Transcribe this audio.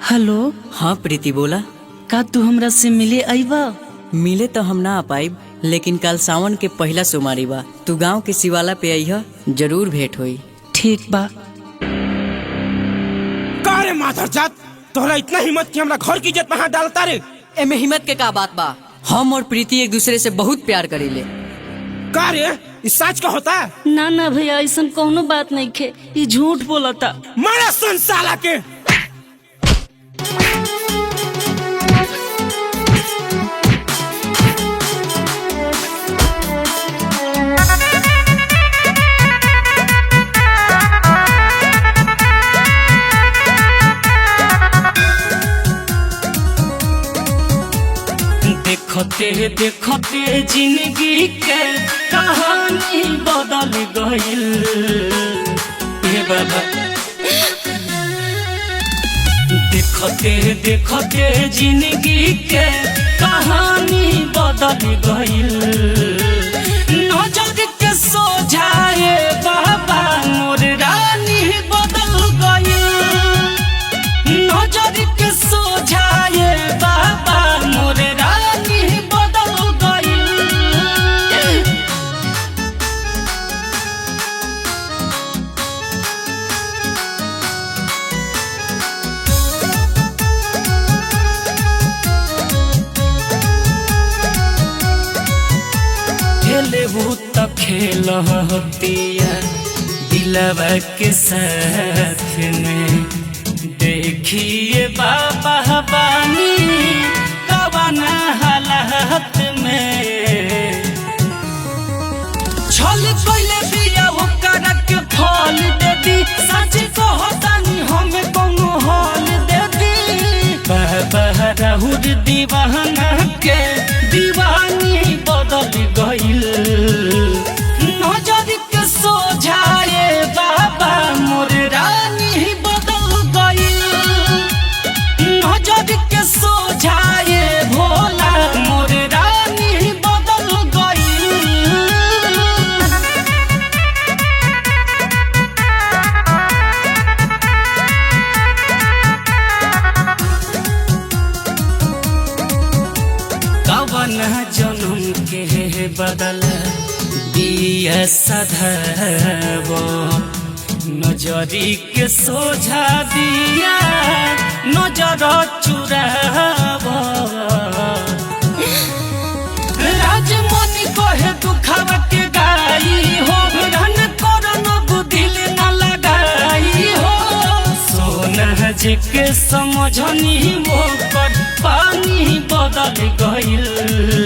Hello. हाँ प्रीति बोला। का तू हमरा से मिले आईबा? मिले तो हम ना आ पाइब, लेकिन कल सावन के पहला सोमवारी बा, तू गांव के शिवाला पे आइह, जरूर भेंट होई। ठीक बा। का रे माधरजात, तोहरा इतना हिम्मत कि हमरा घर की इज्जत में हाथ डालता रे? एमे हिम्मत के का बात बा? हम और प्रीति एक दूसरे से बहुत प्यार करीले। का रे, इस सच का होता है? ना ना भैया, ऐसा कोनो बात नहीं खे, ये झूठ बोलता। मारा सुन साला के। देखते देखते जिंदगी के कहानी बदल गईल। हे बाबा, देखते देखते जिंदगी के कहानी बदल गईल। नजर के सोझाए बाबा मोर रानी बदल गईल। नजर के सोझाए बाबा मोर रानी बदल गईल। खेले वो तो खेल होतिया दिलवा के साथ में। देखिए बाबा बानी कवना हालत में। छल कोइले बिया ओकर के फल दे दी। सच कहतानी हमें कोनो हाल दे दी। बाबा राहुल दीवाना के दीवानी बदल गईल। नजर के सोझाए बाबा मोर रानी बदल गईल। नजर के सोझाए भोला मोर रानी बदल गईल। कवन जन्म के बदल दिया सधब। नजरी के सोझा दिया नजर चुराब। राजमणि कहे दुखावा के गाई हो। रन करन बुदिल न लगाई हो। सोना जे के समझनी मोकर पानी बदल गईल।